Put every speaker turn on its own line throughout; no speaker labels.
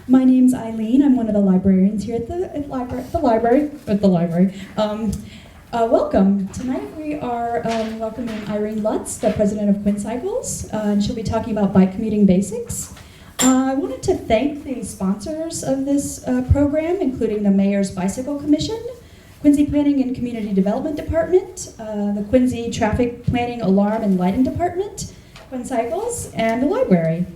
My name's Eileen. I'm one of the librarians here at the library. Welcome. Tonight we are welcoming Irene Lutz, the president of Quinn Cycles, and she'll be talking about bike commuting basics. I wanted to thank the sponsors of this program, including the Mayor's Bicycle Commission, Quincy Planning and Community Development Department, the Quincy Traffic Planning Alarm and Lighting Department, Quinn Cycles, and the library.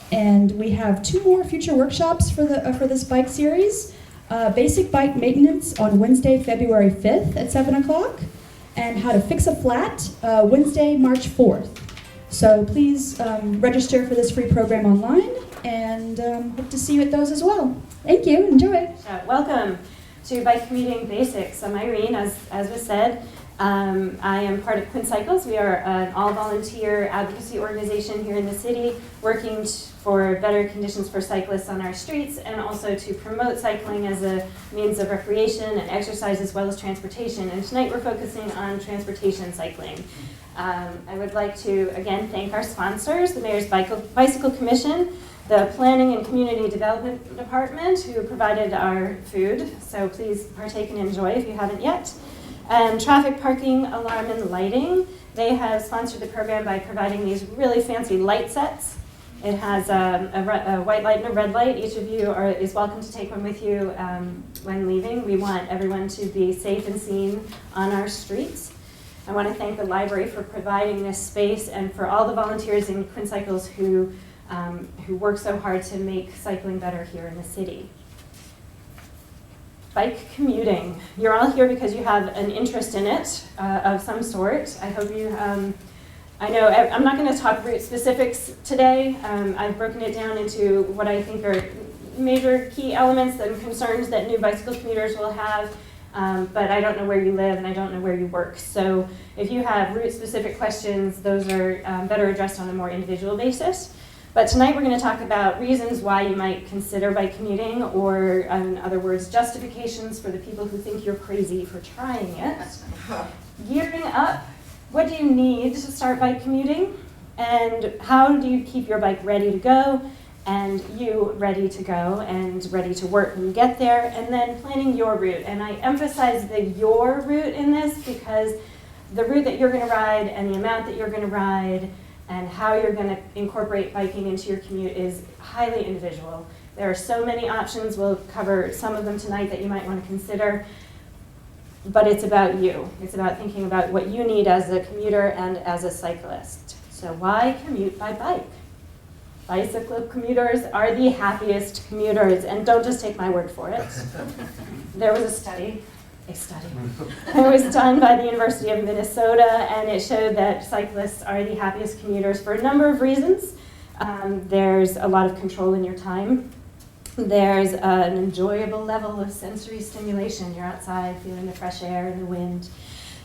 And we have 2 more future workshops for this bike series. Basic bike maintenance on Wednesday, February 5th at 7 o'clock, and how to fix a flat Wednesday, March 4th. So please register for this free program online, and hope to see you at those as well. Thank you. Enjoy.
Welcome to Bike Commuting Basics. I'm Irene, as was said. I am part of Quinn Cycles. We are an all-volunteer advocacy organization here in the city, working for better conditions for cyclists on our streets, and also to promote cycling as a means of recreation and exercise, as well as transportation. And tonight we're focusing on transportation cycling. I would like to again thank our sponsors, the Mayor's Bicycle Commission, the Planning and Community Development Department, who provided our food, so please partake and enjoy if you haven't yet. And Traffic Parking, Alarm, and Lighting. They have sponsored the program by providing these really fancy light sets. It has a white light and a red light. Each of you is welcome to take one with you when leaving. We want everyone to be safe and seen on our streets. I want to thank the library for providing this space, and for all the volunteers in Quinn Cycles who work so hard to make cycling better here in the city. Bike commuting. You're all here because you have an interest in it of some sort. I hope you, I know I'm not going to talk route specifics today. I've broken it down into what I think are major key elements and concerns that new bicycle commuters will have, but I don't know where you live and I don't know where you work. So if you have route specific questions, those are better addressed on a more individual basis. But tonight we're going to talk about reasons why you might consider bike commuting, or in other words, justifications for the people who think you're crazy for trying it. Gearing up, what do you need to start bike commuting? And how do you keep your bike ready to go, and you ready to go and ready to work when you get there? And then planning your route. And I emphasize the your route in this because the route that you're going to ride and the amount that you're going to ride and how you're going to incorporate biking into your commute is highly individual. There are so many options. We'll cover some of them tonight that you might want to consider, but it's about you. It's about thinking about what you need as a commuter and as a cyclist. So why commute by bike? Bicycle commuters are the happiest commuters, and don't just take my word for it. There was a study. It was done by the University of Minnesota, and it showed that cyclists are the happiest commuters for a number of reasons. There's a lot of control in your time. There's an enjoyable level of sensory stimulation. You're outside feeling the fresh air and the wind.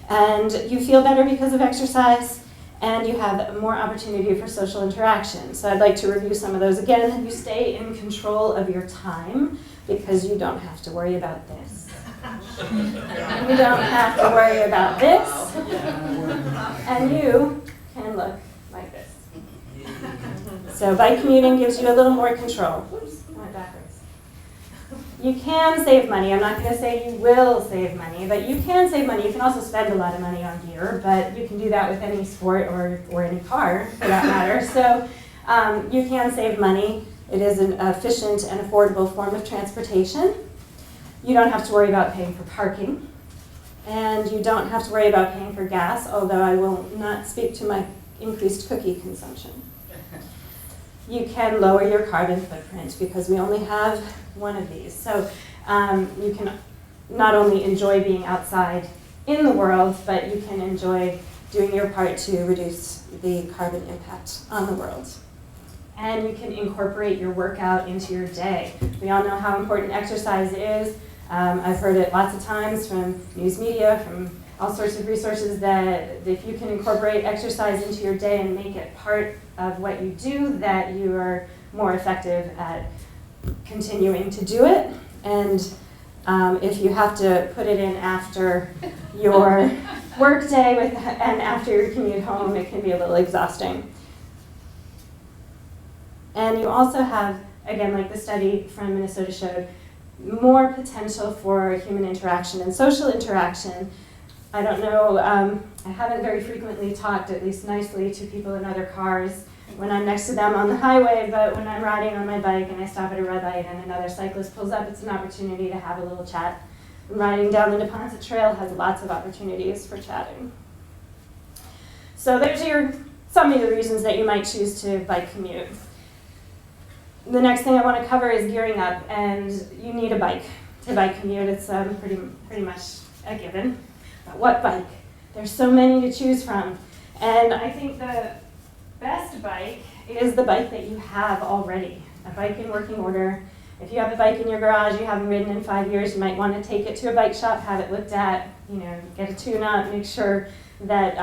And you feel better because of exercise, and you have more opportunity for social interaction. So I'd like to review some of those again. You stay in control of your time because you don't have to worry about this. You don't have to worry about this, and you can look like this. So bike commuting gives you a little more control. Oops, I went backwards. You can save money. I'm not going to say you will save money, but you can save money. You can also spend a lot of money on gear, but you can do that with any sport or any car, for that matter. So you can save money. It is an efficient and affordable form of transportation. You don't have to worry about paying for parking, and you don't have to worry about paying for gas, although I will not speak to my increased cookie consumption. You can lower your carbon footprint because we only have one of these. So you can not only enjoy being outside in the world, but you can enjoy doing your part to reduce the carbon impact on the world. And you can incorporate your workout into your day. We all know how important exercise is. I've heard it lots of times from news media, from all sorts of resources, that if you can incorporate exercise into your day and make it part of what you do, that you are more effective at continuing to do it. And if you have to put it in after your work day and after your commute home, it can be a little exhausting. And you also have again, like the study from Minnesota showed, more potential for human interaction and social interaction. I don't know, I haven't very frequently talked, at least nicely, to people in other cars when I'm next to them on the highway, but when I'm riding on my bike and I stop at a red light and another cyclist pulls up, it's an opportunity to have a little chat. And riding down the Neponset Trail has lots of opportunities for chatting. So there's some of the reasons that you might choose to bike commute. The next thing I want to cover is gearing up, and you need a bike to bike commute. It's pretty much a given. But what bike? There's so many to choose from. And I think the best bike is the bike that you have already, a bike in working order. If you have a bike in your garage you haven't ridden in 5 years, you might want to take it to a bike shop, have it looked at, get a tune-up, make sure that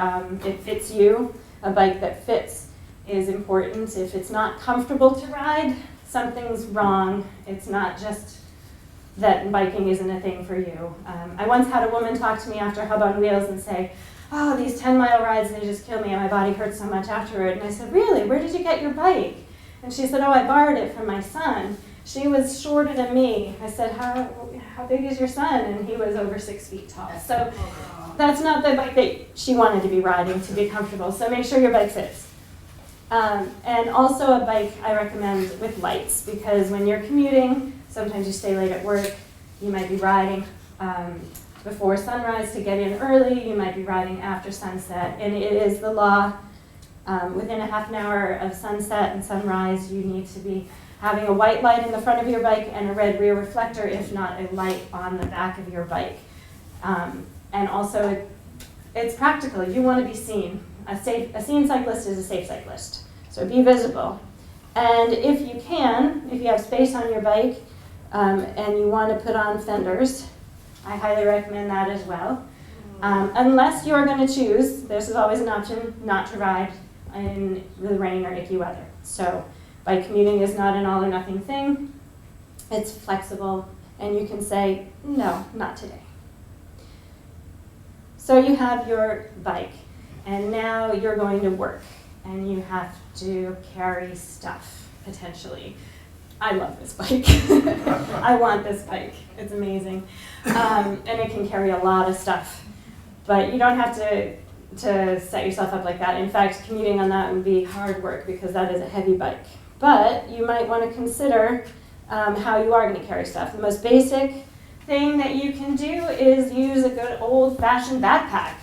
it fits you. A bike that fits is important. If it's not comfortable to ride, something's wrong. It's not just that biking isn't a thing for you. I once had a woman talk to me after Hub on Wheels and say, "Oh, these 10-mile rides, they just kill me and my body hurts so much afterward." And I said, "Really? Where did you get your bike?" And she said, "Oh, I borrowed it from my son. She was shorter than me." I said, how big is your son? And he was over 6 feet tall. So that's not the bike that she wanted to be riding to be comfortable. So make sure your bike fits. And also a bike I recommend with lights, because when you're commuting, sometimes you stay late at work, you might be riding before sunrise to get in early, you might be riding after sunset, and it is the law, within a half an hour of sunset and sunrise, you need to be having a white light in the front of your bike and a red rear reflector, if not a light on the back of your bike. And also, it's practical. You want to be seen. A seen cyclist is a safe cyclist. So be visible. And if you can, if you have space on your bike and you want to put on fenders, I highly recommend that as well. Unless you're going to choose, this is always an option, not to ride in the rain or icky weather. So bike commuting is not an all or nothing thing. It's flexible, and you can say, no, not today. So you have your bike, and now you're going to work, and you have to carry stuff, potentially. I love this bike. I want this bike. It's amazing. And it can carry a lot of stuff. But you don't have to set yourself up like that. In fact, commuting on that would be hard work because that is a heavy bike. But you might want to consider how you are going to carry stuff. The most basic thing that you can do is use a good old-fashioned backpack.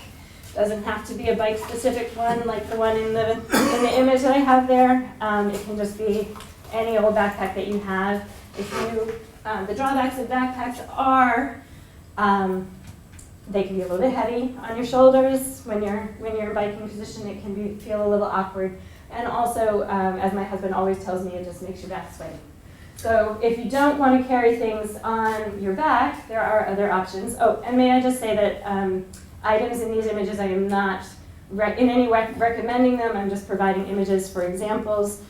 Doesn't have to be a bike-specific one like the one in the image that I have there. It can just be any old backpack that you have. The drawbacks of backpacks are they can be a little bit heavy on your shoulders. When you're in biking position, it can feel a little awkward. And also, as my husband always tells me, it just makes your back sweaty. So if you don't want to carry things on your back, there are other options. Oh, and may I just say that items in these images, I am not in any way recommending them. I'm just providing images for examples.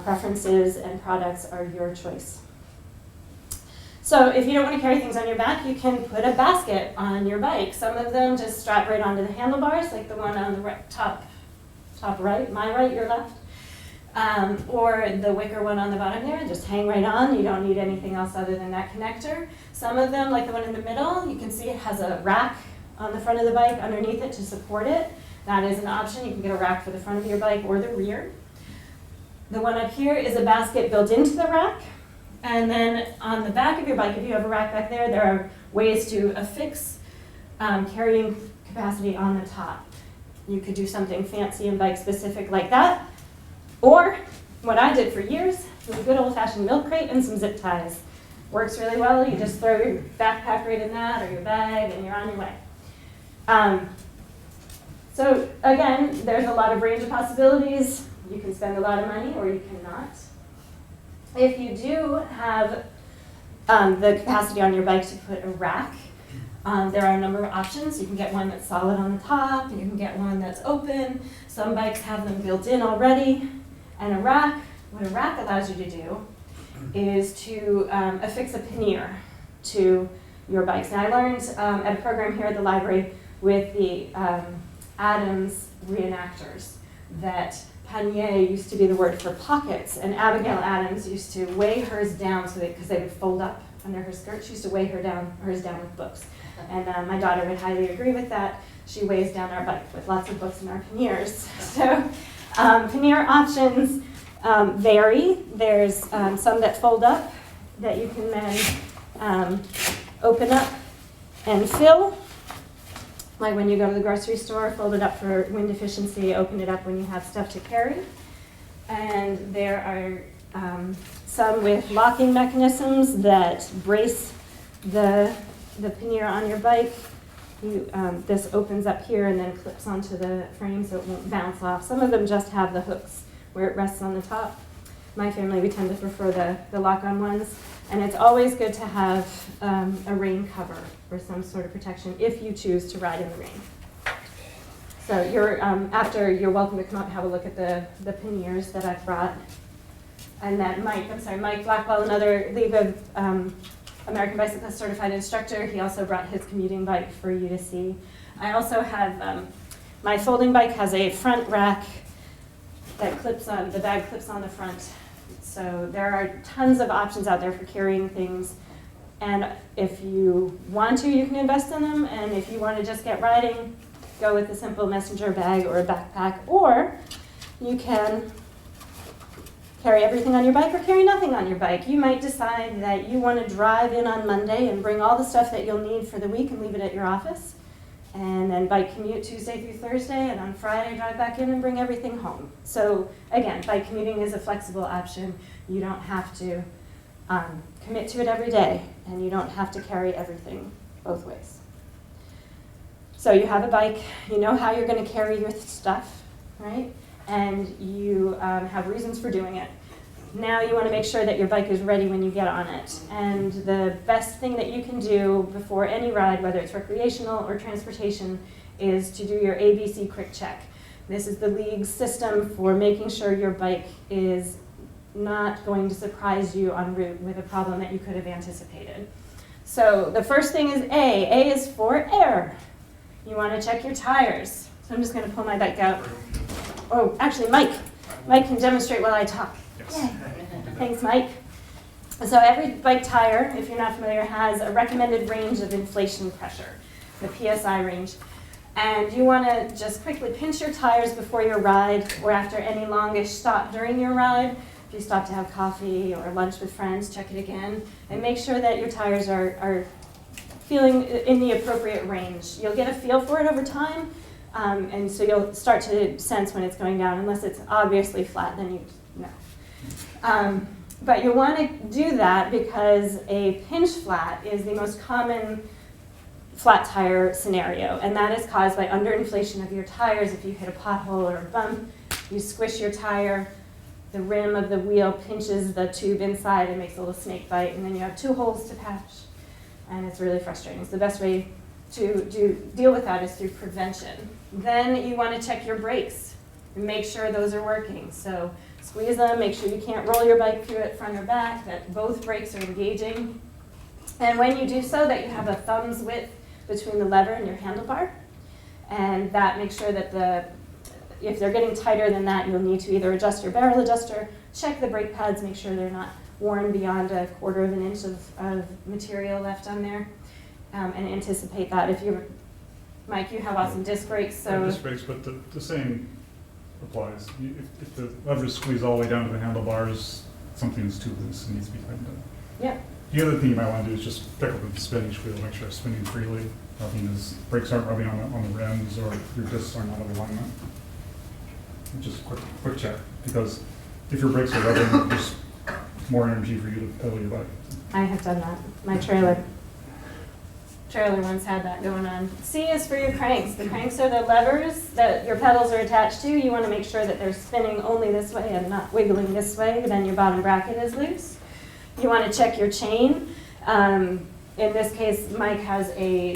Preferences and products are your choice. So if you don't want to carry things on your back, you can put a basket on your bike. Some of them just strap right onto the handlebars, like the one on the top right, my right, your left. Or the wicker one on the bottom there, just hang right on. You don't need anything else other than that connector. Some of them, like the one in the middle, you can see it has a rack on the front of the bike underneath it to support it. That is an option. You can get a rack for the front of your bike or the rear. The one up here is a basket built into the rack. And then on the back of your bike, if you have a rack back there, there are ways to affix carrying capacity on the top. You could do something fancy and bike specific like that. Or what I did for years was a good old-fashioned milk crate and some zip ties. Works really well. You just throw your backpack right in that or your bag and you're on your way. So again, there's a lot of range of possibilities. You can spend a lot of money or you cannot. If you do have the capacity on your bike to put a rack, there are a number of options. You can get one that's solid on the top, you can get one that's open. Some bikes have them built in already. And a rack, what a rack allows you to do is to affix a pannier to your bikes. And I learned at a program here at the library with the Adams reenactors that panier used to be the word for pockets, and Abigail Adams used to weigh hers down so because they would fold up under her skirt. She used to weigh hers down with books. And my daughter would highly agree with that. She weighs down our bike with lots of books in our panniers. So pannier options vary. There's some that fold up that you can then open up and fill. Like when you go to the grocery store, fold it up for wind efficiency, open it up when you have stuff to carry. And there are some with locking mechanisms that brace the pannier on your bike. This opens up here and then clips onto the frame so it won't bounce off. Some of them just have the hooks where it rests on the top. My family, we tend to prefer the lock-on ones. And it's always good to have a rain cover or some sort of protection if you choose to ride in the rain. So you're welcome to come up and have a look at the panniers that I've brought. And that Mike Blackwell, another League of American Bicyclist certified instructor, he also brought his commuting bike for you to see. I also have, my folding bike has a front rack that clips on, the bag clips on the front. So there are tons of options out there for carrying things. And if you want to, you can invest in them. And if you want to just get riding, go with a simple messenger bag or a backpack. Or you can carry everything on your bike or carry nothing on your bike. You might decide that you want to drive in on Monday and bring all the stuff that you'll need for the week and leave it at your office. And then bike commute Tuesday through Thursday, and on Friday drive back in and bring everything home. So again, bike commuting is a flexible option. You don't have to commit to it every day, and you don't have to carry everything both ways. So you have a bike, you know how you're going to carry your stuff, right? And you have reasons for doing it. Now you want to make sure that your bike is ready when you get on it. And the best thing that you can do before any ride, whether it's recreational or transportation, is to do your ABC Quick Check. This is the league's system for making sure your bike is not going to surprise you en route with a problem that you could have anticipated. So the first thing is A. A is for air. You want to check your tires. So I'm just going to pull my bike out. Oh, actually, Mike can demonstrate while I talk. Yay. Thanks, Mike. So every bike tire, if you're not familiar, has a recommended range of inflation pressure, the PSI range. And you want to just quickly pinch your tires before your ride or after any longish stop during your ride. If you stop to have coffee or lunch with friends, check it again. And make sure that your tires are feeling in the appropriate range. You'll get a feel for it over time, and so you'll start to sense when it's going down. Unless it's obviously flat, then you know. But you want to do that because a pinch flat is the most common flat tire scenario, and that is caused by underinflation of your tires. If you hit a pothole or a bump, you squish your tire, the rim of the wheel pinches the tube inside and makes a little snake bite, and then you have 2 holes to patch, and it's really frustrating. So the best way to deal with that is through prevention. Then you want to check your brakes and make sure those are working. So squeeze them, make sure you can't roll your bike through it front or back, that both brakes are engaging. And when you do so, that you have a thumb's width between the lever and your handlebar. And that makes sure that if they're getting tighter than that, you'll need to either adjust your barrel adjuster, check the brake pads, make sure they're not worn beyond 1/4 of an inch of material left on there, and anticipate that. Mike, you have awesome disc brakes, so...
Disc brakes, but the same applies. If the lever is squeezed all the way down to the handlebars, something's too loose and needs to be tightened up.
Yeah.
The other thing you might want to do is just pick up the spinning wheel, make sure it's spinning freely. Brakes aren't rubbing on the rims or your discs aren't out of alignment. Just a quick check, because if your brakes are rubbing, there's more energy for you to pedal your bike.
I have done that. My trailer once had that going on. C is for your cranks. The cranks are the levers that your pedals are attached to. You want to make sure that they're spinning only this way and not wiggling this way, then your bottom bracket is loose. You want to check your chain. In this case, Mike has a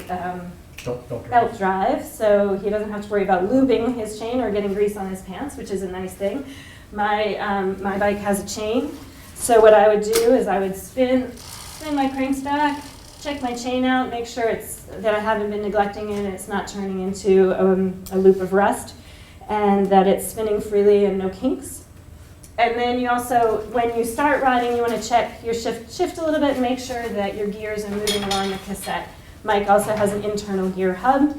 belt drive, so he doesn't have to worry about lubing his chain or getting grease on his pants, which is a nice thing. My bike has a chain, so what I would do is I would spin my cranks back, check my chain out, make sure that I haven't been neglecting it and it's not turning into a loop of rust. and that it's spinning freely and no kinks. And then you also, when you start riding, you want to check your shift a little bit and make sure that your gears are moving along the cassette. Mike also has an internal gear hub,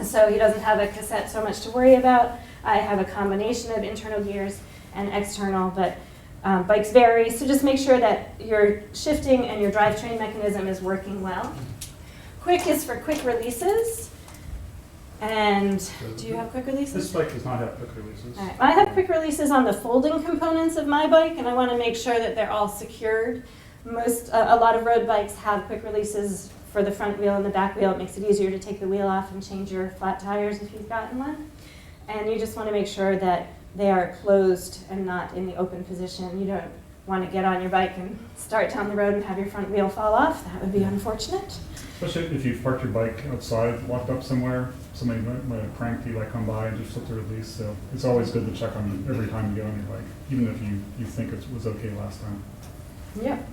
so he doesn't have a cassette so much to worry about. I have a combination of internal gears and external, but bikes vary, so just make sure that your shifting and your drivetrain mechanism is working well. Quick is for quick releases. And do you have quick releases?
This bike does not have quick releases.
All right. I have quick releases on the folding components of my bike, and I want to make sure that they're all secured. A lot of road bikes have quick releases for the front wheel and the back wheel. It makes it easier to take the wheel off and change your flat tires if you've gotten one. And you just want to make sure that they are closed and not in the open position. You don't want to get on your bike and start down the road and have your front wheel fall off. That would be unfortunate.
Especially if you've parked your bike outside, locked up somewhere, somebody might have pranked you, like come by and just flip the release. So it's always good to check on it every time you get on your bike, even if you think it was okay last time.
Yep.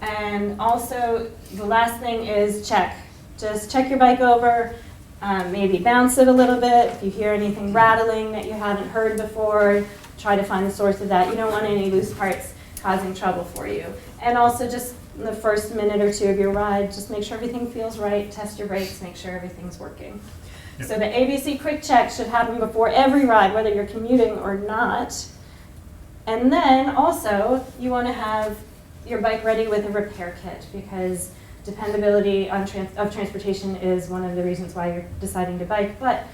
And also, the last thing is check. Just check your bike over, maybe bounce it a little bit. If you hear anything rattling that you haven't heard before, try to find the source of that. You don't want any loose parts causing trouble for you. And also just in the first minute or two of your ride, just make sure everything feels right, test your brakes, make sure everything's working.
Yep.
So the ABC quick check should happen before every ride, whether you're commuting or not. And then also, you want to have your bike ready with a repair kit, because dependability of transportation is one of the reasons why you're deciding to bike. But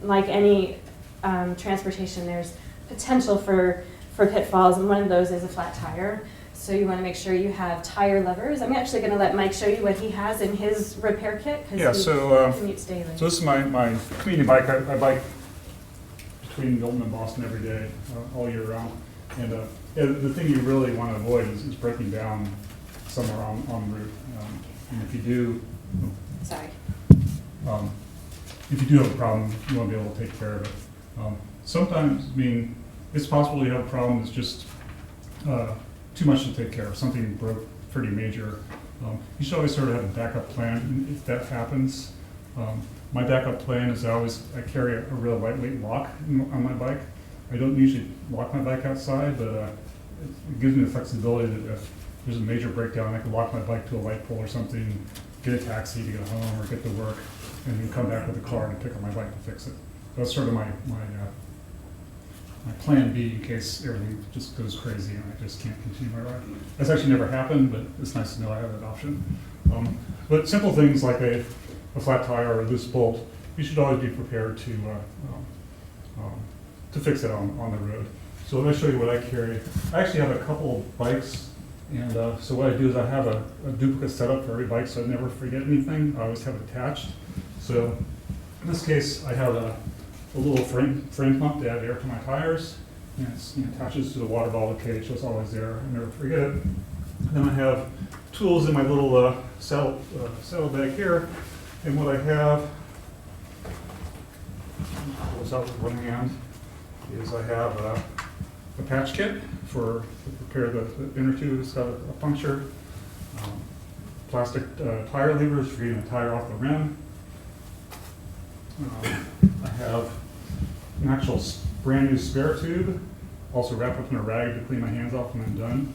like any transportation, there's potential for pitfalls, and one of those is a flat tire. So you want to make sure you have tire levers. I'm actually going to let Mike show you what he has in his repair kit, because he commutes daily.
So this is my commuting bike. I bike between Milton and Boston every day, all year round. And the thing you really want to avoid is breaking down somewhere on the route. And if you do,
Sorry.
If you do have a problem, you want to be able to take care of it. Sometimes, it's possible you have a problem that's just too much to take care of. Something broke pretty major. You should always sort of have a backup plan if that happens. My backup plan is I carry a real lightweight lock on my bike. I don't usually lock my bike outside, but it gives me the flexibility that if there's a major breakdown, I can lock my bike to a light pole or something, get a taxi to get home or get to work, and then come back with a car and pick up my bike to fix it. That's sort of my plan B in case everything just goes crazy and I just can't continue my ride. That's actually never happened, but it's nice to know I have that option. But simple things like a flat tire or a loose bolt, you should always be prepared to fix it on the road. So let me show you what I carry. I actually have a couple of bikes, and so what I do is I have a duplicate setup for every bike so I never forget anything. I always have it attached. So in this case, I have a little frame pump to add air to my tires, and it attaches to the water bottle cage, so it's always there. I never forget it. And then I have tools in my little saddle bag here, and what I have, pulls out with one hand, is I have a patch kit to repair the inner tube. It's got a puncture, plastic tire levers for getting the tire off the rim. I have an actual brand new spare tube, also wrapped up in a rag to clean my hands off when I'm done.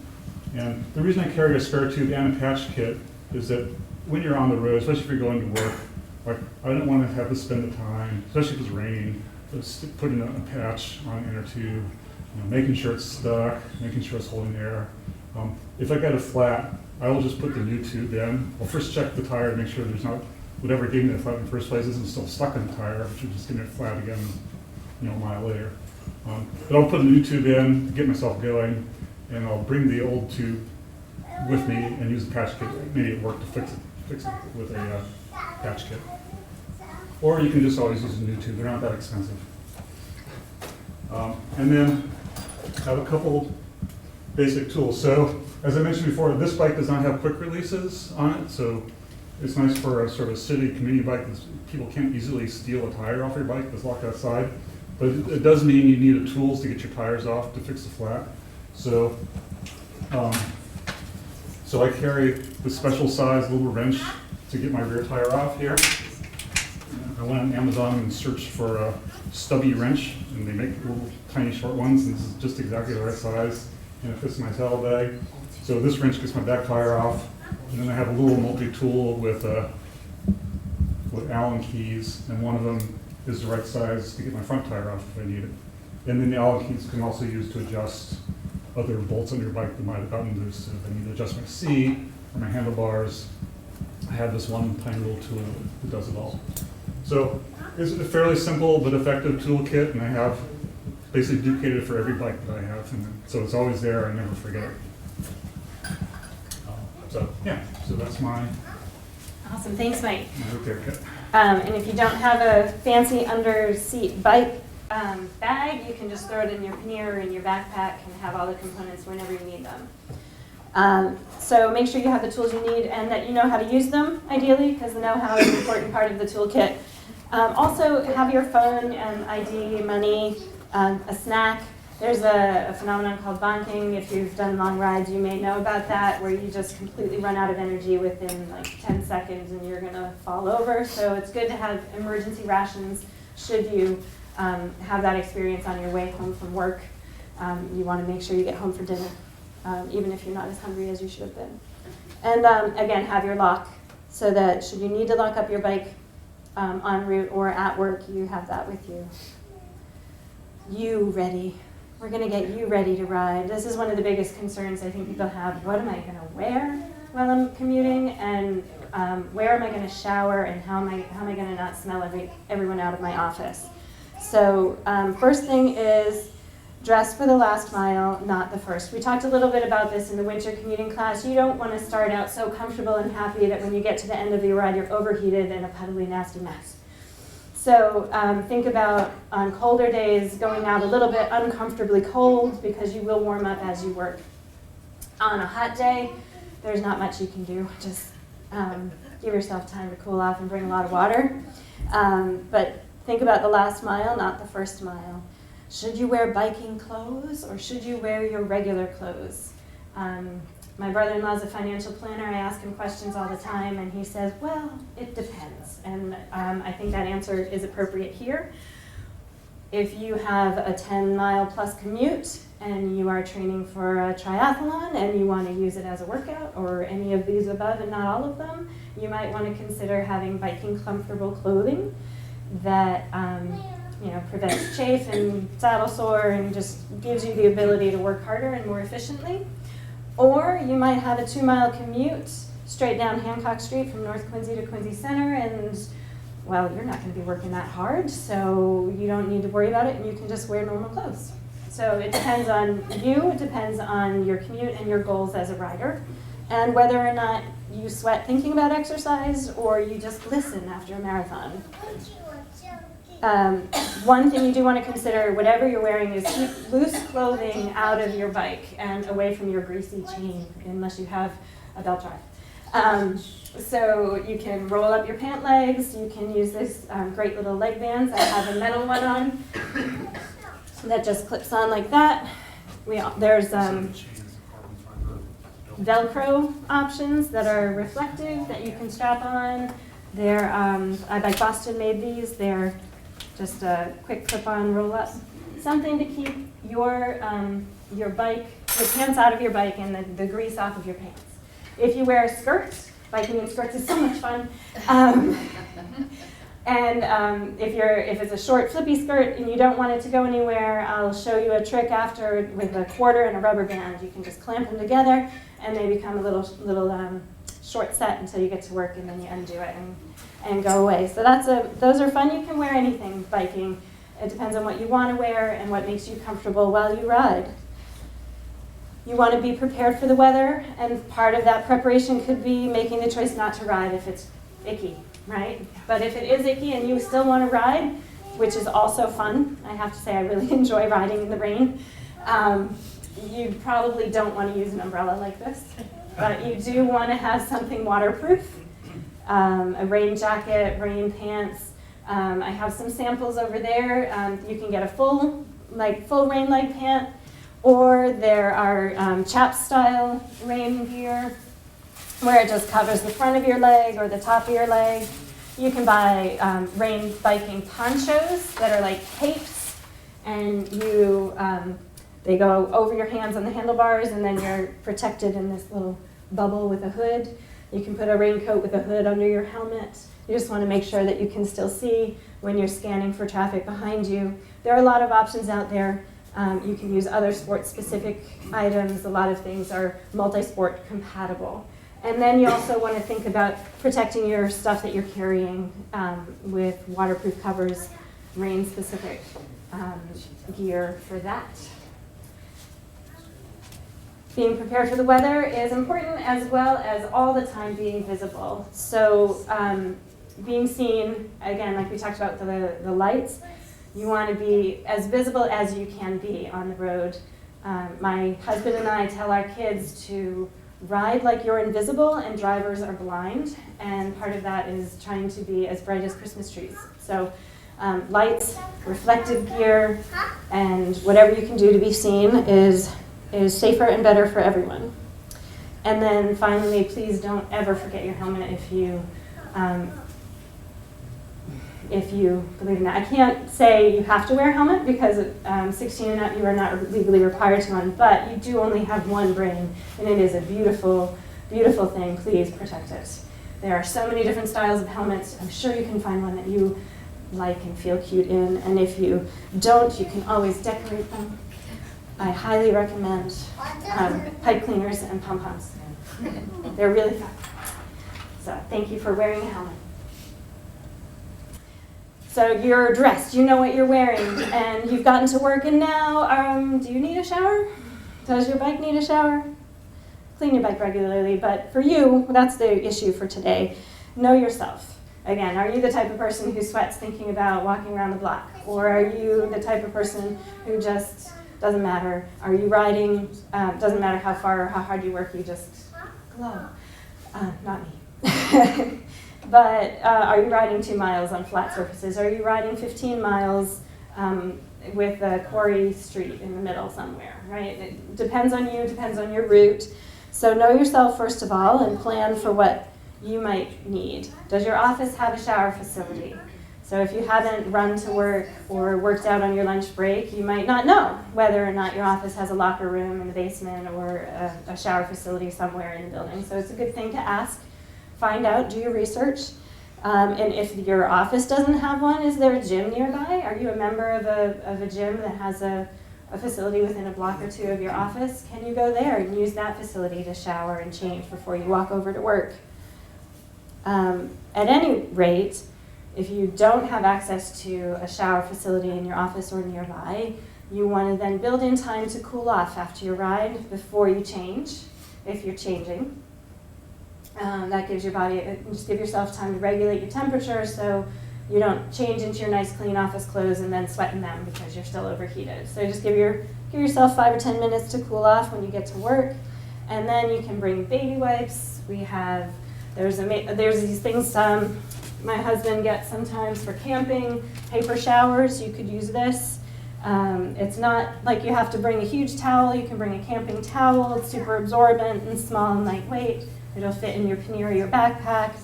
And the reason I carry a spare tube and a patch kit is that when you're on the road, especially if you're going to work, like I don't want to have to spend the time, especially if it's raining, just putting a patch on the inner tube, making sure it's stuck, making sure it's holding air. If I got it flat, I will just put the new tube in. I'll first check the tire to make sure there's not whatever gave me the flat in the first place isn't still stuck in the tire, which is just getting it flat again, a mile later. But I'll put a new tube in to get myself going, and I'll bring the old tube with me and use the patch kit. Maybe it worked to fix it with a patch kit. Or you can just always use a new tube. They're not that expensive. And then I have a couple basic tools. So as I mentioned before, this bike does not have quick releases on it, so it's nice for a sort of city community bike. People can't easily steal a tire off your bike that's locked outside, but it does mean you need the tools to get your tires off to fix the flat. So, so I carry the special size little wrench to get my rear tire off here. I went on Amazon and searched for a stubby wrench and they make little tiny short ones, and this is just exactly the right size, and it fits in my saddle bag. So this wrench gets my back tire off, and then I have a little multi-tool with Allen keys, and one of them is the right size to get my front tire off if I need it. And then the Allen keys can also use to adjust other bolts on your bike that might have gotten loose. So if I need to adjust my seat or my handlebars, I have this one tiny little tool that does it all. So it's a fairly simple but effective toolkit, and I have basically duplicated it for every bike that I have. And so it's always there, I never forget it. So yeah, so that's my
Awesome, thanks, Mike.
repair kit.
And if you don't have a fancy under-seat bike bag, you can just throw it in your pannier or in your backpack and have all the components whenever you need them. So make sure you have the tools you need and that you know how to use them, ideally, because the know-how is an important part of the toolkit. Also, have your phone, ID, money, a snack. There's a phenomenon called bonking. If you've done long rides, you may know about that, where you just completely run out of energy within like 10 seconds and you're gonna fall over. So it's good to have emergency rations should you have that experience on your way home from work. You wanna make sure you get home for dinner, even if you're not as hungry as you should have been. And again, have your lock, so that should you need to lock up your bike en route or at work, you have that with you. You ready. We're going to get you ready to ride. This is one of the biggest concerns I think people have. What am I going to wear while I'm commuting? And where am I going to shower? And how am I going to not smell everyone out of my office? So first thing is dress for the last mile, not the first. We talked a little bit about this in the winter commuting class. You don't want to start out so comfortable and happy that when you get to the end of your ride, you're overheated and a puddly, nasty mess. So think about on colder days going out a little bit uncomfortably cold, because you will warm up as you work. On a hot day, there's not much you can do. Just give yourself time to cool off and bring a lot of water. But think about the last mile, not the first mile. Should you wear biking clothes or should you wear your regular clothes? My brother-in-law is a financial planner. I ask him questions all the time, and he says, well, it depends. And I think that answer is appropriate here. If you have a 10-mile plus commute and you are training for a triathlon and you want to use it as a workout, or any of these above and not all of them, you might want to consider having biking comfortable clothing that prevents chafe and saddle sore and just gives you the ability to work harder and more efficiently. Or you might have a 2-mile commute straight down Hancock Street from North Quincy to Quincy Center, and well, you're not going to be working that hard, so you don't need to worry about it, and you can just wear normal clothes. So it depends on you, it depends on your commute and your goals as a rider, and whether or not you sweat thinking about exercise or you just listen after a marathon. One thing you do want to consider, whatever you're wearing, is keep loose clothing out of your bike and away from your greasy chain, unless you have a belt drive. So you can roll up your pant legs. You can use this great little leg bands. I have a metal one on that just clips on like that. There's Velcro options that are reflective that you can strap on. Bike Boston made these. They're just a quick clip-on roll-up. Something to keep your bike, your pants out of your bike and the grease off of your pants. If you wear a skirt, biking in skirts is so much fun. If it's a short flippy skirt and you don't want it to go anywhere, I'll show you a trick after with a quarter and a rubber band. You can just clamp them together and they become a little short set until you get to work, and then you undo it and go away. So those are fun. You can wear anything biking. It depends on what you want to wear and what makes you comfortable while you ride. You want to be prepared for the weather, and part of that preparation could be making the choice not to ride if it's icky, right? But if it is icky and you still want to ride, which is also fun, I have to say I really enjoy riding in the rain, you probably don't want to use an umbrella like this, but you do want to have something waterproof. A rain jacket, rain pants. I have some samples over there. You can get a full rain leg pant, or there are chaps style rain gear where it just covers the front of your leg or the top of your leg. You can buy rain biking ponchos that are like capes, and they go over your hands on the handlebars, and then you're protected in this little bubble with a hood. You can put a raincoat with a hood under your helmet. You just want to make sure that you can still see when you're scanning for traffic behind you. There are a lot of options out there. You can use other sport-specific items. A lot of things are multi-sport compatible. And then you also want to think about protecting your stuff that you're carrying with waterproof covers, rain-specific gear for that. Being prepared for the weather is important, as well as all the time being visible. So being seen, again, like we talked about the lights, you want to be as visible as you can be on the road. My husband and I tell our kids to ride like you're invisible and drivers are blind, and part of that is trying to be as bright as Christmas trees. So lights, reflective gear, and whatever you can do to be seen is safer and better for everyone. And then finally, please don't ever forget your helmet if you believe in that. I can't say you have to wear a helmet because 16 and up you are not legally required to one, but you do only have one brain, and it is a beautiful, beautiful thing. Please protect it. There are so many different styles of helmets. I'm sure you can find one that you like and feel cute in, and if you don't, you can always decorate them. I highly recommend pipe cleaners and pom-poms. They're really fun. So thank you for wearing a helmet. So you're dressed, you know what you're wearing, and you've gotten to work, and now, do you need a shower? Does your bike need a shower? Clean your bike regularly, but for you, that's the issue for today. Know yourself. Again, are you the type of person who sweats thinking about walking around the block? Or are you the type of person who just doesn't matter? Are you riding, doesn't matter how far or how hard you work, you just glow? Not me. But are you riding 2 miles on flat surfaces? Are you riding 15 miles with a quarry street in the middle somewhere, right? It depends on you, depends on your route. So know yourself first of all and plan for what you might need. Does your office have a shower facility? So if you haven't run to work or worked out on your lunch break, you might not know whether or not your office has a locker room in the basement or a shower facility somewhere in the building. So it's a good thing to ask. Find out, do your research. And if your office doesn't have one, is there a gym nearby? Are you a member of a gym that has a facility within a block or 2 of your office? Can you go there and use that facility to shower and change before you walk over to work? At any rate, if you don't have access to a shower facility in your office or nearby, you want to then build in time to cool off after your ride before you change, if you're changing. That gives your body, just give yourself time to regulate your temperature so you don't change into your nice clean office clothes and then sweat in them because you're still overheated. So just give yourself 5 or 10 minutes to cool off when you get to work, and then you can bring baby wipes. There's these things my husband gets sometimes for camping, paper showers. You could use this. It's not like you have to bring a huge towel. You can bring a camping towel. It's super absorbent and small and lightweight. It'll fit in your pannier or your backpack.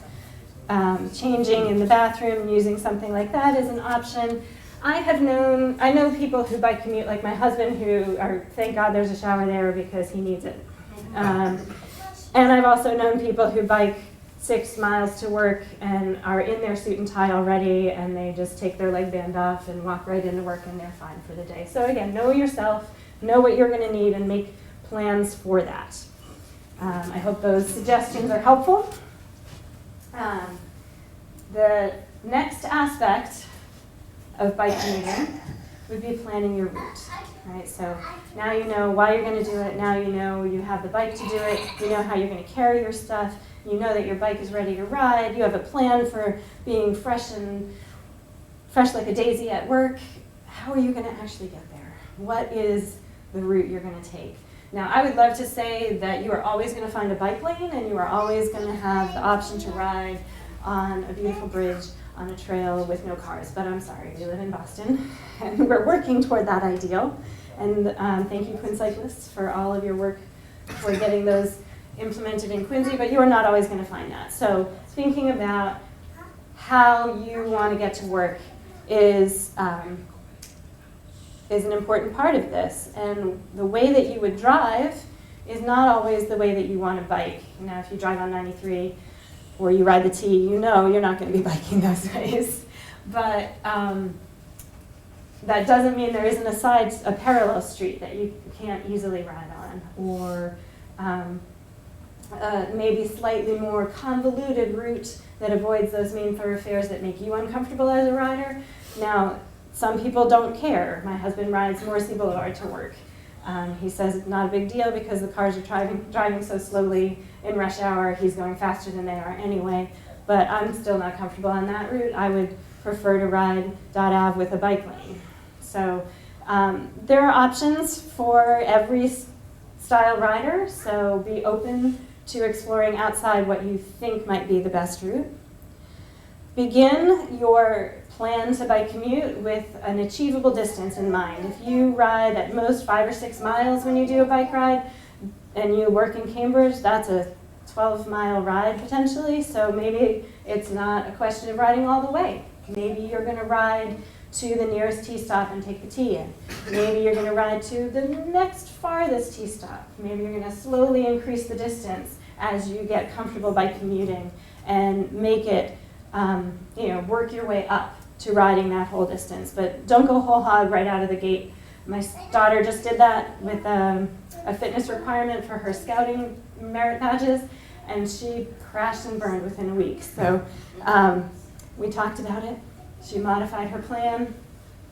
Changing in the bathroom and using something like that is an option. I know people who bike commute, like my husband, who thank God there's a shower there because he needs it. And I've also known people who bike 6 miles to work and are in their suit and tie already, and they just take their leg band off and walk right into work, and they're fine for the day. So again, know yourself, know what you're going to need, and make plans for that. I hope those suggestions are helpful. The next aspect of bike commuting would be planning your route. Right? So now you know why you're going to do it. Now you know you have the bike to do it. You know how you're going to carry your stuff. You know that your bike is ready to ride. You have a plan for being fresh like a daisy at work. How are you going to actually get there? What is the route you're going to take? Now, I would love to say that you are always going to find a bike lane and you are always going to have the option to ride on a beautiful bridge on a trail with no cars, but I'm sorry, we live in Boston and we're working toward that ideal. And thank you, Quinn Cyclists, for all of your work for getting those implemented in Quincy, but you are not always going to find that. So thinking about how you want to get to work is is an important part of this. And the way that you would drive is not always the way that you want to bike. Now, if you drive on 93 or you ride the T, you know you're not going to be biking those ways. But that doesn't mean there isn't a parallel street that you can't easily ride on, or maybe slightly more convoluted route that avoids those main thoroughfares that make you uncomfortable as a rider. Now, some people don't care. My husband rides Morrissey Boulevard to work. He says it's not a big deal because the cars are driving so slowly in rush hour. He's going faster than they are anyway. But I'm still not comfortable on that route. I would prefer to ride Dot Ave with a bike lane. So there are options for every style rider, so be open to exploring outside what you think might be the best route. Begin your plan to bike commute with an achievable distance in mind. If you ride at most 5 or 6 miles when you do a bike ride, and you work in Cambridge, that's a 12-mile ride potentially, so maybe it's not a question of riding all the way. Maybe you're going to ride to the nearest T-stop and take the T in. Maybe you're going to ride to the next farthest T-stop. Maybe you're going to slowly increase the distance as you get comfortable by commuting and make it, work your way up to riding that whole distance. But don't go whole hog right out of the gate. My daughter just did that with a fitness requirement for her scouting merit badges, and she crashed and burned within a week. So we talked about it. She modified her plan,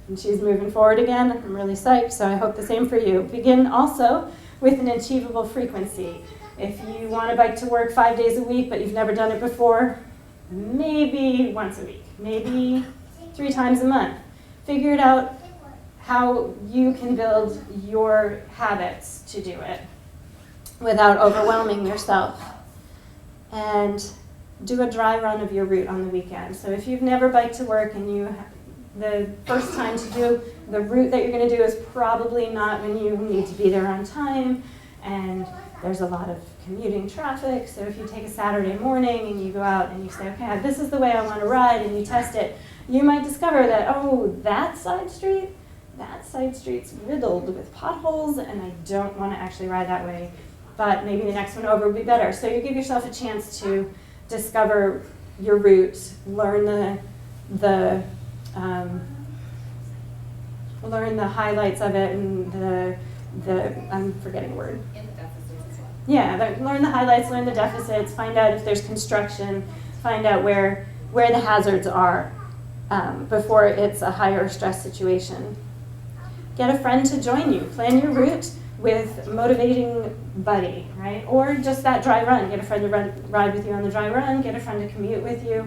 and she's moving forward again. I'm really psyched, so I hope the same for you. Begin also with an achievable frequency. If you want to bike to work 5 days a week, but you've never done it before, maybe once a week, maybe 3 times a month. Figure it out how you can build your habits to do it without overwhelming yourself. And do a dry run of your route on the weekend. So if you've never biked to work and the first time to do the route that you're going to do is probably not when you need to be there on time, and there's a lot of commuting traffic. So if you take a Saturday morning and you go out and you say, okay, this is the way I want to ride, and you test it, you might discover that, oh, that side street's riddled with potholes, and I don't want to actually ride that way, but maybe the next one over would be better. So you give yourself a chance to discover your route, learn the highlights of it, and I'm forgetting the word.
And the deficits as well.
Yeah, learn the highlights, learn the deficits, find out if there's construction, find out where the hazards are before it's a higher stress situation. Get a friend to join you. Plan your route with a motivating buddy, right? Or just that dry run. Get a friend to ride with you on the dry run. Get a friend to commute with you.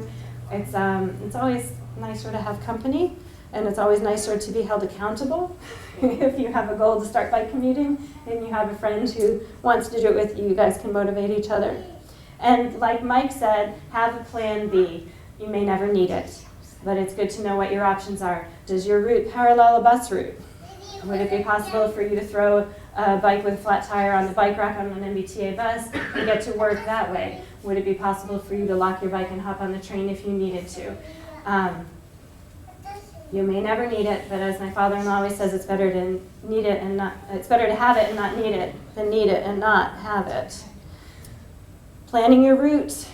It's always nicer to have company, and it's always nicer to be held accountable. If you have a goal to start bike commuting and you have a friend who wants to do it with you, you guys can motivate each other. And like Mike said, have a plan B. You may never need it, but it's good to know what your options are. Does your route parallel a bus route? Would it be possible for you to throw a bike with a flat tire on the bike rack on an MBTA bus and get to work that way? Would it be possible for you to lock your bike and hop on the train if you needed to? You may never need it, but as my father-in-law always says, it's better to need it and not. It's better to have it and not need it than need it and not have it. Planning your route.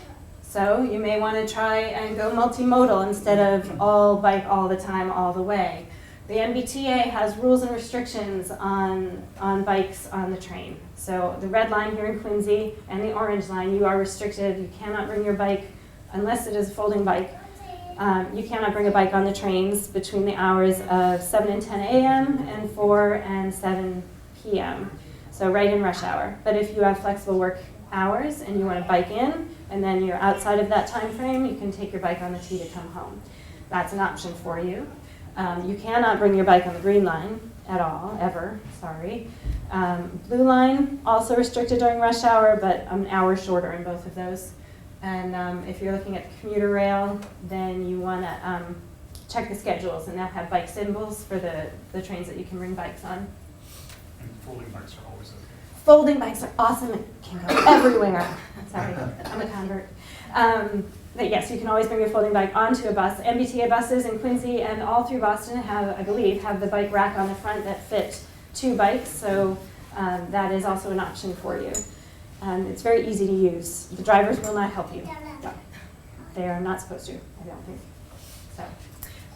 So you may want to try and go multimodal instead of all bike all the time, all the way. The MBTA has rules and restrictions on bikes on the train. So the red line here in Quincy and the orange line, you are restricted. You cannot bring your bike, unless it is a folding bike, you cannot bring a bike on the trains between the hours of 7 and 10 a.m. and 4 and 7 p.m. So right in rush hour. But if you have flexible work hours and you want to bike in, and then you're outside of that time frame, you can take your bike on the T to come home. That's an option for you. You cannot bring your bike on the green line at all, ever, sorry. Blue line, also restricted during rush hour, but an hour shorter in both of those. And if you're looking at commuter rail, then you want to check the schedules, and they'll have bike symbols for the trains that you can bring bikes on.
And folding bikes are always okay.
Folding bikes are awesome. It can go everywhere. Sorry, I'm a convert. that yes, you can always bring your folding bike onto a bus. MBTA buses in Quincy and all through Boston have, I believe, have the bike rack on the front that fit 2 bikes, so that is also an option for you. It's very easy to use. The drivers will not help you. No, they are not supposed to, I don't think. So,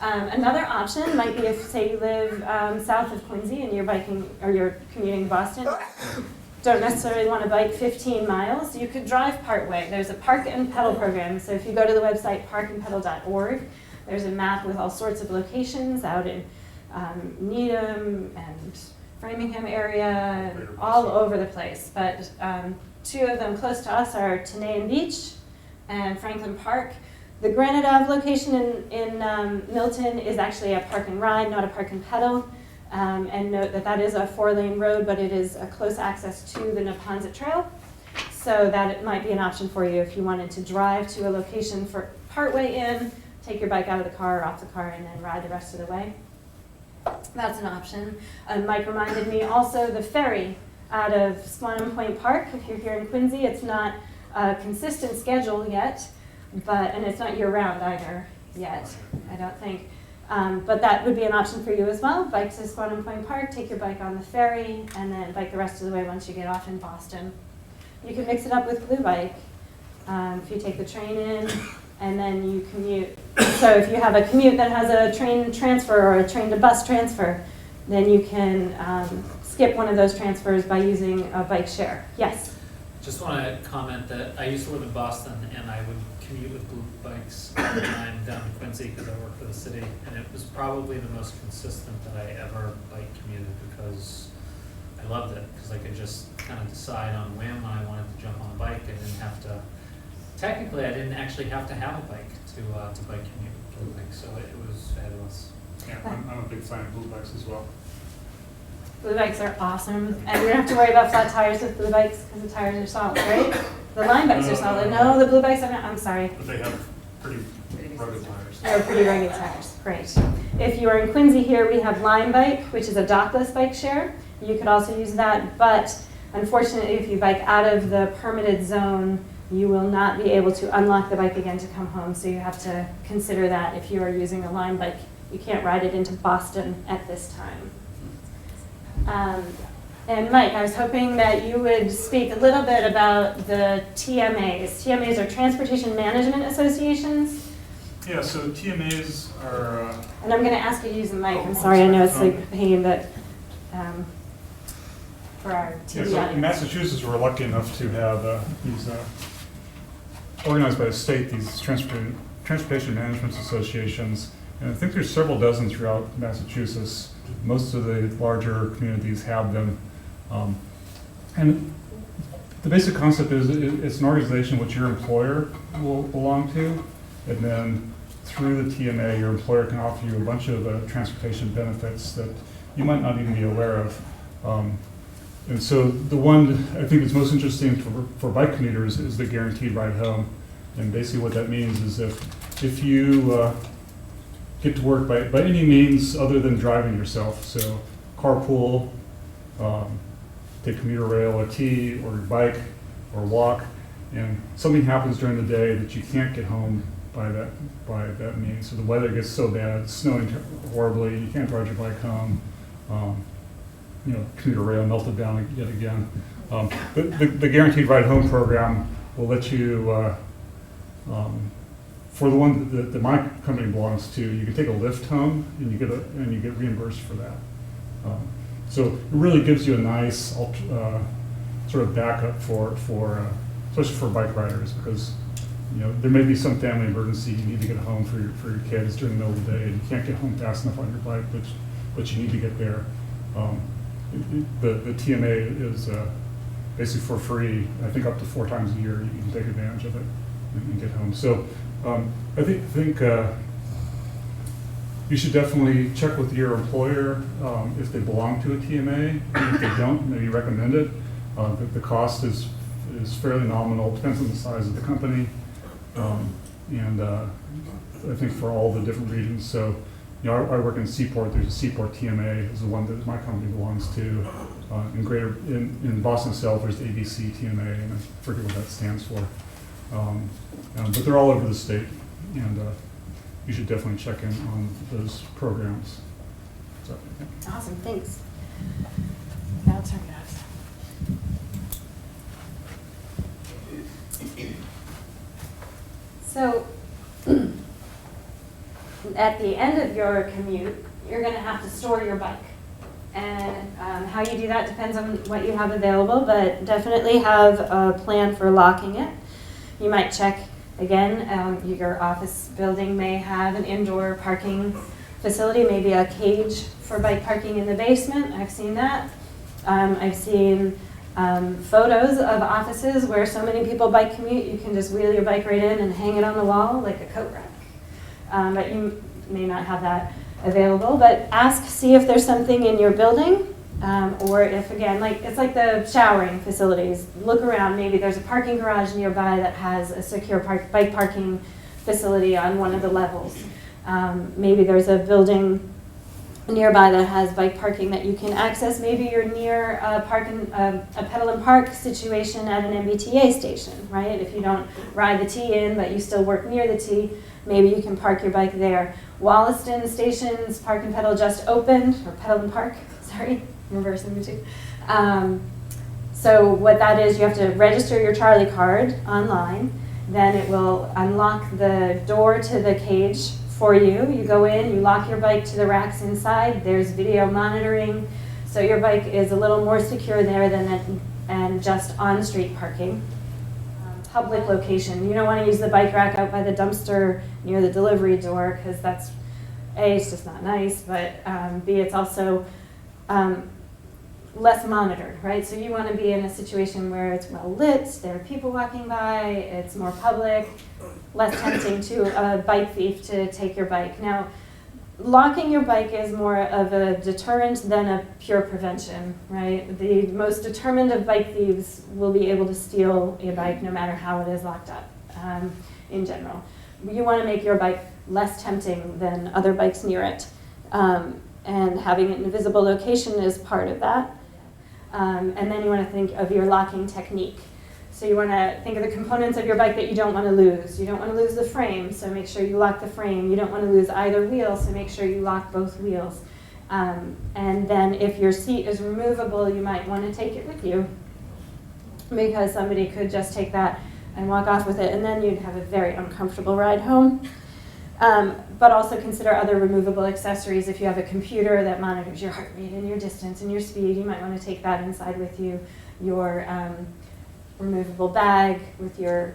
another option might be if, say, you live south of Quincy and you're biking or you're commuting to Boston. Don't necessarily want to bike 15 miles, you could drive part-way. There's a park and pedal program, so if you go to the website parkandpedal.org, there's a map with all sorts of locations out in Needham and Framingham area, and all over the place. But 2 of them close to us are Tenay Beach and Franklin Park. The Granite Ave location in Milton is actually a park and ride, not a park and pedal. And note that that is a 4-lane road, but it is a close access to the Neponset Trail. So that it might be an option for you if you wanted to drive to a location for partway in, take your bike out of the car or off the car, and then ride the rest of the way. That's an option. Mike reminded me also the ferry out of Squantum Point Park. If you're here in Quincy, it's not a consistent schedule yet, and it's not year-round either yet, I don't think. But that would be an option for you as well. Bike to Squantum Point Park, take your bike on the ferry, and then bike the rest of the way once you get off in Boston. You can mix it up with Blue Bike. If you take the train in and then you commute. So if you have a commute that has a train transfer or a train to bus transfer, then you can skip one of those transfers by using a bike share. Yes?
Just want to comment that I used to live in Boston and I would commute with Blue Bikes all the time down to Quincy because I work for the city, and it was probably the most consistent that I ever bike commuted because I loved it, because I could just kind of decide on when I wanted to jump on a bike. I didn't have to, technically I didn't actually have to have a bike to bike commute with Blue Bikes, so it was fabulous.
Yeah, I'm a big fan of Blue Bikes as well.
Blue Bikes are awesome, and you don't have to worry about flat tires with Blue Bikes because the tires are solid, right? The Line Bikes are solid. No, the Blue Bikes are not. I'm sorry.
But they have pretty rugged tires.
They're pretty rugged tires. Great. If you are in Quincy here, we have Line Bike, which is a dockless bike share. You could also use that, but unfortunately, if you bike out of the permitted zone, you will not be able to unlock the bike again to come home, so you have to consider that if you are using a Line Bike. You can't ride it into Boston at this time. And Mike, I was hoping that you would speak a little bit about the TMAs. TMAs are Transportation Management Associations.
Yeah, so TMAs are...
And I'm going to ask you to use the mic. I'm sorry, I know it's like a pain, but for our TV
Yeah, so in
audience.
Massachusetts, we're lucky enough to have these organized by the state, these transportation management associations. And I think there's several dozen throughout Massachusetts. Most of the larger communities have them. And the basic concept is it's an organization which your employer will belong to, and then through the TMA, your employer can offer you a bunch of transportation benefits that you might not even be aware of. And so the one I think is most interesting for bike commuters is the guaranteed ride home. And basically what that means is if you get to work by any means other than driving yourself, so carpool, take commuter rail, a T, or your bike, or walk, and something happens during the day that you can't get home by that means. So the weather gets so bad, it's snowing horribly, you can't ride your bike home. Commuter rail melted down yet again. The Guaranteed Ride Home program will let you, for the one that my company belongs to, you can take a lift home and you get reimbursed for that. So it really gives you a nice sort of backup for especially for bike riders, because there may be some family emergency, you need to get home for your kids during the middle of the day, and you can't get home fast enough on your bike, but you need to get there. The TMA is basically for free. I think up to 4 times a year you can take advantage of it and get home. So I think you should definitely check with your employer if they belong to a TMA. And if they don't, maybe recommend it. The cost is fairly nominal. It depends on the size of the company, and I think for all the different regions. So, I work in Seaport. There's a Seaport TMA, is the one that my company belongs to. In Boston itself, there's the ABC TMA, and I forget what that stands for. But they're all over the state, and you should definitely check in on those programs. So, yeah.
Awesome, thanks. Now turn it off. So, at the end of your commute, you're going to have to store your bike. And how you do that depends on what you have available, but definitely have a plan for locking it. You might check, again, your office building may have an indoor parking facility, maybe a cage for bike parking in the basement. I've seen that. I've seen photos of offices where so many people bike commute, you can just wheel your bike right in and hang it on the wall like a coat rack. But you may not have that available, but ask, see if there's something in your building, or if, again, it's like the showering facilities. Look around, maybe there's a parking garage nearby that has a secure bike parking facility on one of the levels. Maybe there's a building nearby that has bike parking that you can access. Maybe you're near a pedal and park situation at an MBTA station, right? If you don't ride the T in, but you still work near the T, maybe you can park your bike there. Wollaston Station's Park and Pedal just opened, or Pedal and Park, sorry, reversing the two. So what that is, you have to register your Charlie card online, then it will unlock the door to the cage for you. You go in, you lock your bike to the racks inside, there's video monitoring, so your bike is a little more secure there than just on-street parking. Public location. You don't want to use the bike rack out by the dumpster near the delivery door, because that's, A, it's just not nice, but B, it's also less monitored, right? So you want to be in a situation where it's well lit, there are people walking by, it's more public, less tempting to a bike thief to take your bike. Now, locking your bike is more of a deterrent than a pure prevention, right? The most determined of bike thieves will be able to steal your bike no matter how it is locked up, in general. You want to make your bike less tempting than other bikes near it. And having it in a visible location is part of that. And then you want to think of your locking technique. So you want to think of the components of your bike that you don't want to lose. You don't want to lose the frame, so make sure you lock the frame. You don't want to lose either wheel, so make sure you lock both wheels. And then if your seat is removable, you might want to take it with you, because somebody could just take that and walk off with it, and then you'd have a very uncomfortable ride home. But also consider other removable accessories. If you have a computer that monitors your heart rate and your distance and your speed, you might want to take that inside with you. Your removable bag with your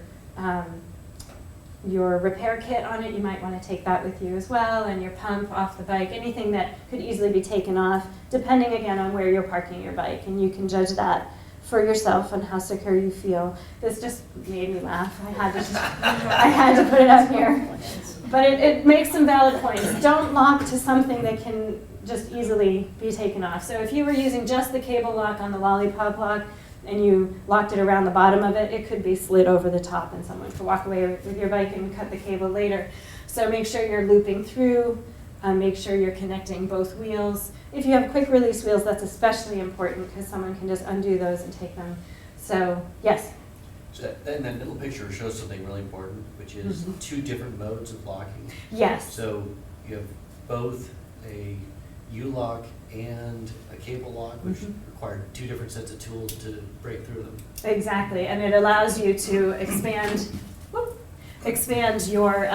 repair kit on it, you might want to take that with you as well, and your pump off the bike, anything that could easily be taken off, depending again on where you're parking your bike, and you can judge that for yourself on how secure you feel. This just made me laugh. I had to put it up here. But it makes some valid points. Don't lock to something that can just easily be taken off. So if you were using just the cable lock on the Lollipop lock, and you locked it around the bottom of it, it could be slid over the top and someone could walk away with your bike and cut the cable later. So make sure you're looping through, make sure you're connecting both wheels. If you have quick release wheels, that's especially important because someone can just undo those and take them. So, yes?
So that middle picture shows something really important, which is two different modes of locking.
Yes.
So you have both a U-lock and a cable lock, which require two different sets of tools to break through them.
Exactly, and it allows you to expand your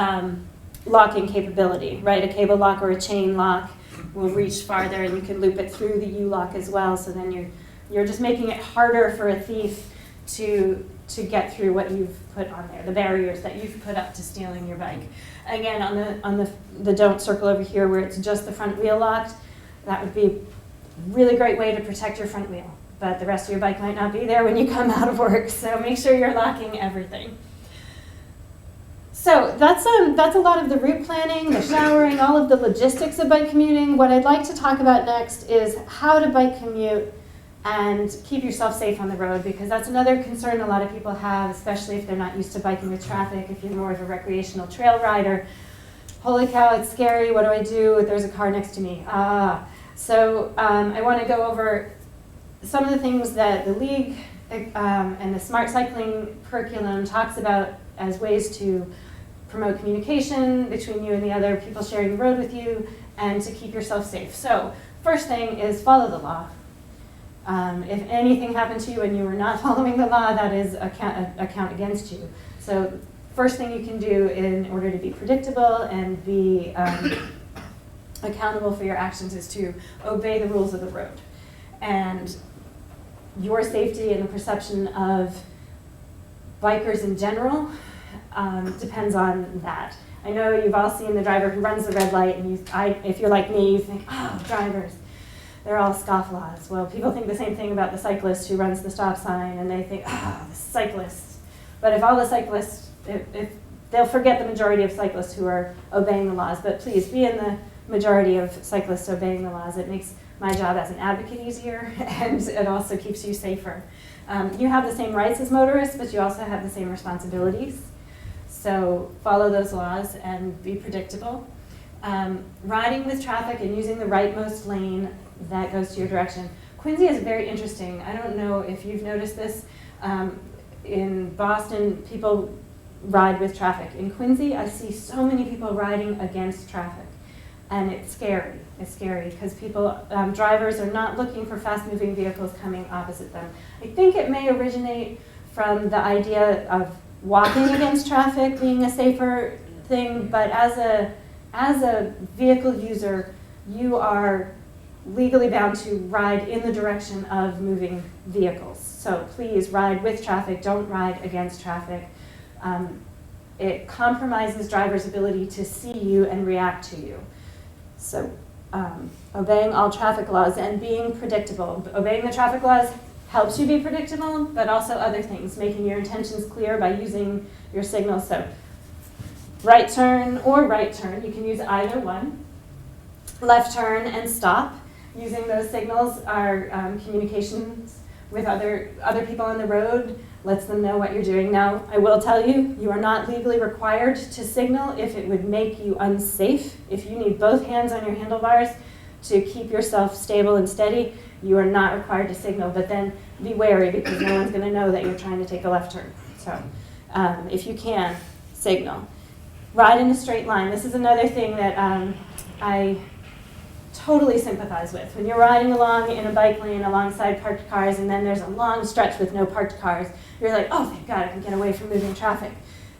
locking capability, right? A cable lock or a chain lock will reach farther, and you can loop it through the U-lock as well. So then you're just making it harder for a thief to get through what you've put on there, the barriers that you've put up to stealing your bike. Again, on the don't circle over here where it's just the front wheel locked, that would be a really great way to protect your front wheel. But the rest of your bike might not be there when you come out of work, so make sure you're locking everything. So that's a lot of the route planning, the showering, all of the logistics of bike commuting. What I'd like to talk about next is how to bike commute and keep yourself safe on the road, because that's another concern a lot of people have, especially if they're not used to biking with traffic, if you're more of a recreational trail rider. Holy cow, it's scary, what do I do? There's a car next to me. So I want to go over some of the things that the League and the Smart Cycling curriculum talks about as ways to promote communication between you and the other people sharing the road with you, and to keep yourself safe. So first thing is follow the law. If anything happened to you and you were not following the law, that is a count against you. So first thing you can do in order to be predictable and be accountable for your actions is to obey the rules of the road. And your safety and the perception of bikers in general depends on that. I know you've all seen the driver who runs the red light, and if you're like me, you think, oh, drivers, they're all scofflaws. Well, people think the same thing about the cyclist who runs the stop sign, and they think, oh, the cyclist. But if all the cyclists, if they'll forget the majority of cyclists who are obeying the laws, but please be in the majority of cyclists obeying the laws. It makes my job as an advocate easier, and it also keeps you safer. You have the same rights as motorists, but you also have the same responsibilities. So follow those laws and be predictable. Riding with traffic and using the rightmost lane that goes to your direction. Quincy is very interesting. I don't know if you've noticed this. In Boston, people ride with traffic. In Quincy, I see so many people riding against traffic. And it's scary. It's scary because drivers are not looking for fast-moving vehicles coming opposite them. I think it may originate from the idea of walking against traffic being a safer thing, but as a vehicle user, you are legally bound to ride in the direction of moving vehicles. So please ride with traffic, don't ride against traffic. It compromises drivers' ability to see you and react to you. So obeying all traffic laws and being predictable. Obeying the traffic laws helps you be predictable, but also other things, making your intentions clear by using your signals. So right turn or right turn, you can use either one. Left turn and stop. Using those signals are communications with other people on the road, lets them know what you're doing. Now, I will tell you, you are not legally required to signal if it would make you unsafe. If you need both hands on your handlebars to keep yourself stable and steady, you are not required to signal, but then be wary because no one's gonna know that you're trying to take a left turn. So if you can, signal. Ride in a straight line. This is another thing that I totally sympathize with. When you're riding along in a bike lane alongside parked cars and then there's a long stretch with no parked cars, you're like, oh, thank God, I can get away from moving traffic.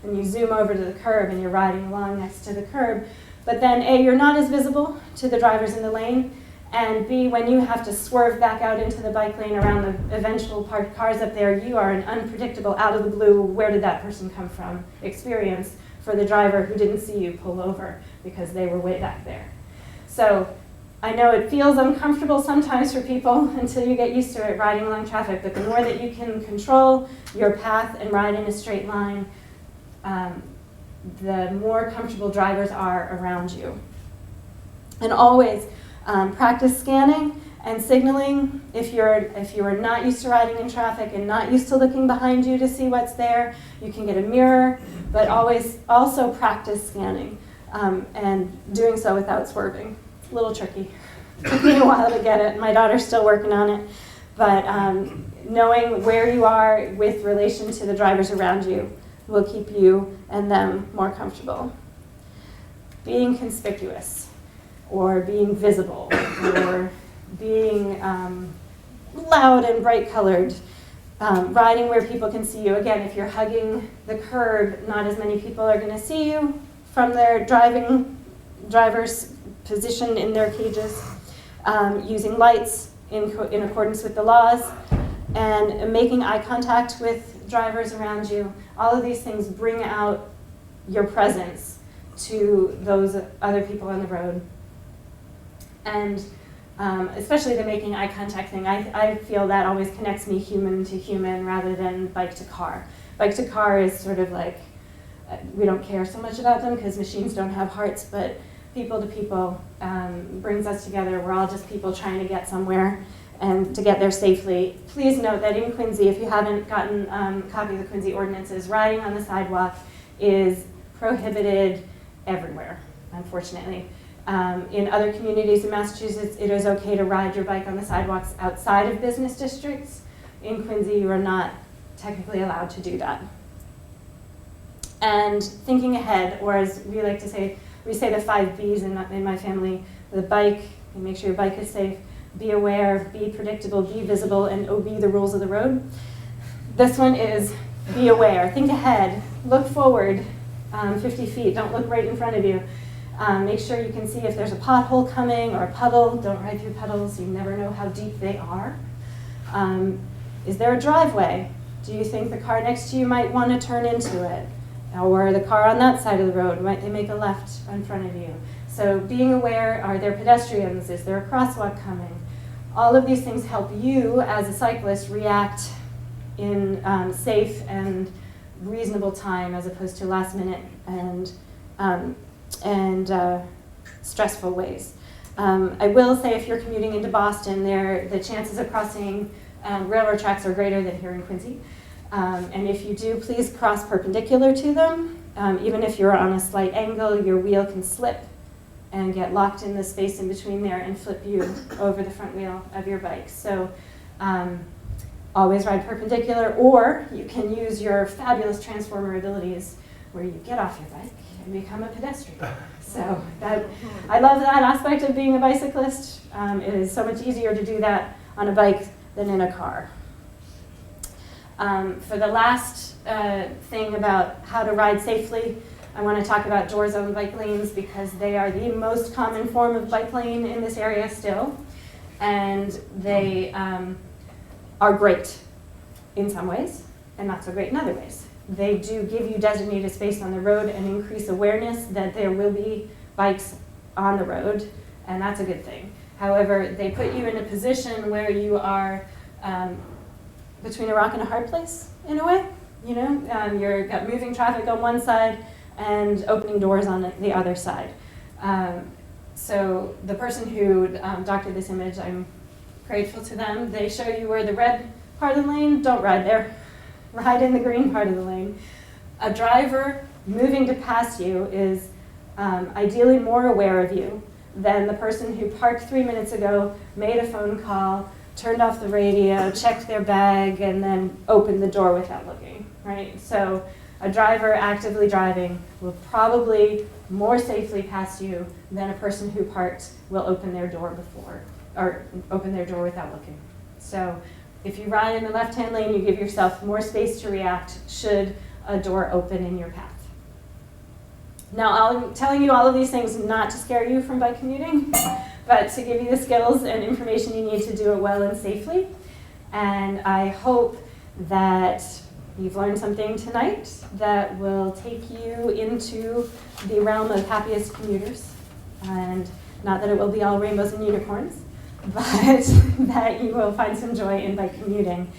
And you zoom over to the curb and you're riding along next to the curb. But then A, you're not as visible to the drivers in the lane, and B, when you have to swerve back out into the bike lane around the eventual parked cars up there, you are an unpredictable, out of the blue, where did that person come from experience for the driver who didn't see you pull over because they were way back there. So I know it feels uncomfortable sometimes for people until you get used to it riding along traffic, but the more that you can control your path and ride in a straight line, the more comfortable drivers are around you. And always practice scanning and signaling. If you are not used to riding in traffic and not used to looking behind you to see what's there, you can get a mirror, but always also practice scanning and doing so without swerving. A little tricky. Took me a while to get it. My daughter's still working on it. But knowing where you are with relation to the drivers around you will keep you and them more comfortable. Being conspicuous, or being visible, or being loud and bright colored, riding where people can see you. Again, if you're hugging the curb, not as many people are going to see you from their driver's position in their cages. Using lights in accordance with the laws, and making eye contact with drivers around you. All of these things bring out your presence to those other people on the road. And especially the making eye contact thing, I feel that always connects me human to human rather than bike to car. Bike to car is sort of like, we don't care so much about them because machines don't have hearts, but people to people brings us together. We're all just people trying to get somewhere and to get there safely. Please note that in Quincy, if you haven't gotten a copy of the Quincy ordinances, riding on the sidewalk is prohibited everywhere, unfortunately. In other communities in Massachusetts, it is okay to ride your bike on the sidewalks outside of business districts. In Quincy, you are not technically allowed to do that. and thinking ahead, or as we like to say, we say the 5 B's in my family: the bike, and make sure your bike is safe, be aware, be predictable, be visible, and obey the rules of the road. This one is be aware. Think ahead. Look forward 50 feet. Don't look right in front of you. Make sure you can see if there's a pothole coming or a puddle. Don't ride through puddles. You never know how deep they are. Is there a driveway? Do you think the car next to you might want to turn into it? Or the car on that side of the road, might they make a left in front of you? So being aware, are there pedestrians? Is there a crosswalk coming? All of these things help you as a cyclist react in safe and reasonable time, as opposed to last minute and stressful ways. I will say, if you're commuting into Boston, the chances of crossing railroad tracks are greater than here in Quincy. And if you do, please cross perpendicular to them. Even if you're on a slight angle, your wheel can slip and get locked in the space in between there and flip you over the front wheel of your bike. So always ride perpendicular, or you can use your fabulous transformer abilities where you get off your bike and become a pedestrian. So I love that aspect of being a bicyclist. It is so much easier to do that on a bike than in a car. For the last thing about how to ride safely, I want to talk about door zone bike lanes, because they are the most common form of bike lane in this area still. And they are great in some ways and not so great in other ways. They do give you designated space on the road and increase awareness that there will be bikes on the road, and that's a good thing. However, they put you in a position where you are between a rock and a hard place, in a way. You know, you've got moving traffic on one side and opening doors on the other side. So the person who doctored this image, I'm grateful to them. They show you where the red part of the lane, don't ride there. Ride in the green part of the lane. A driver moving to pass you is ideally more aware of you than the person who parked 3 minutes ago, made a phone call, turned off the radio, checked their bag, and then opened the door without looking, right? So a driver actively driving will probably more safely pass you than a person who parked will open their door without looking. So if you ride in the left-hand lane, you give yourself more space to react should a door open in your path. Now, I'm telling you all of these things not to scare you from bike commuting, but to give you the skills and information you need to do it well and safely. And I hope that you've learned something tonight that will take you into the realm of happiest commuters. And not that it will be all rainbows and unicorns, but that you will find some joy in bike commuting.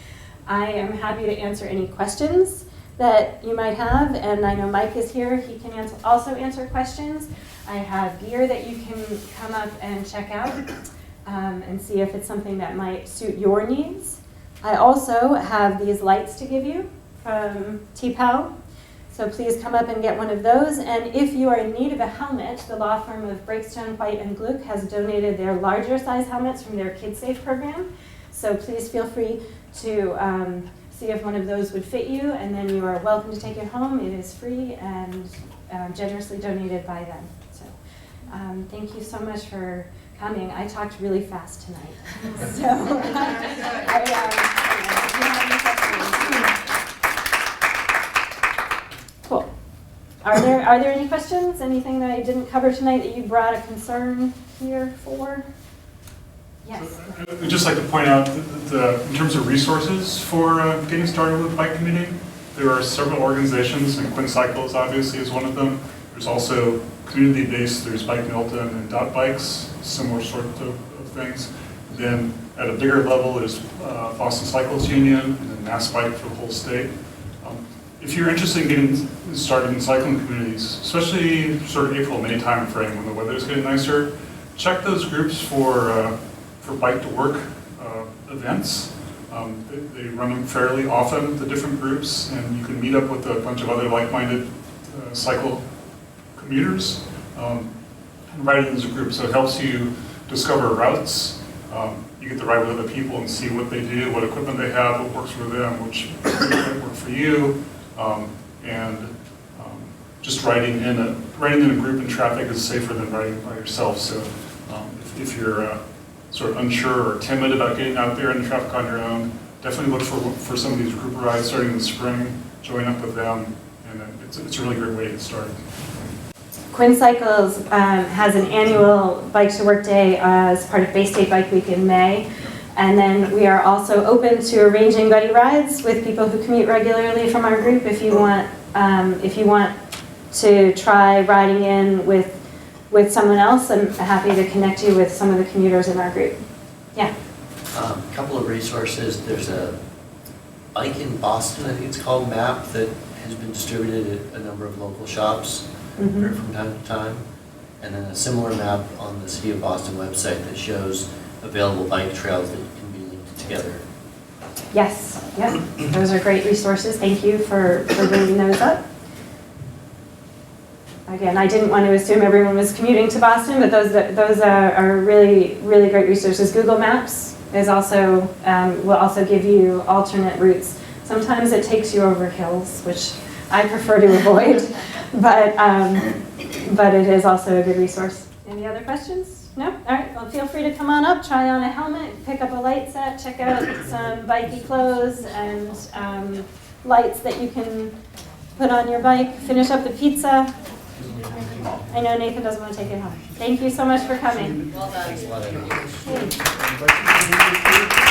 I am happy to answer any questions that you might have, and I know Mike is here. He can also answer questions. I have gear that you can come up and check out and see if it's something that might suit your needs. I also have these lights to give you from T-PAL, so please come up and get one of those. And if you are in need of a helmet, the law firm of Breakstone, White & Gluck has donated their larger size helmets from their KidSafe program. So please feel free to see if one of those would fit you, and then you are welcome to take it home. It is free and generously donated by them. So thank you so much for coming. I talked really fast tonight. So cool. Are there any questions? Anything that I didn't cover tonight that you brought a concern here for? Yes.
I'd just like to point out that in terms of resources for getting started with bike commuting, there are several organizations, and Quinn Cycles obviously is one of them. There's also community-based, there's Bike Milton and Dot Bikes, similar sort of things. Then at a bigger level, there's Boston Cyclists Union and then Mass Bike for the whole state. If you're interested in getting started in cycling communities, especially sort of April, May time frame when the weather's getting nicer, check those groups for bike to work events. They run them fairly often, the different groups, and you can meet up with a bunch of other like-minded cycle commuters and ride in those groups. So it helps you discover routes. You get to ride with other people and see what they do, what equipment they have, what works for them, which might work for you. And just riding in a group in traffic is safer than riding by yourself. So if you're sort of unsure or timid about getting out there in the traffic on your own, definitely look for some of these group rides starting in the spring, join up with them, and it's a really great way to get started.
Quinn Cycles has an annual Bike to Work Day as part of Bay State Bike Week in May. And then we are also open to arranging buddy rides with people who commute regularly from our group. If you want to try riding in with someone else, I'm happy to connect you with some of the commuters in our group. Yeah.
A couple of resources. There's a Bike in Boston, I think it's called, map that has been distributed at a number of local shops from time to time. And then a similar map on the City of Boston website that shows available bike trails that can be linked together.
Yes, yep. Those are great resources. Thank you for bringing those up. Again, I didn't want to assume everyone was commuting to Boston, but those are really, really great resources. Google Maps is also, will also give you alternate routes. Sometimes it takes you over hills, which I prefer to avoid, but it is also a good resource. Any other questions? No? All right, well, feel free to come on up, try on a helmet, pick up a light set, check out some bikey clothes and lights that you can put on your bike, finish up the pizza. I know Nathan doesn't want to take it home. Thank you so much for coming.
Thanks a lot, Amy.
Okay.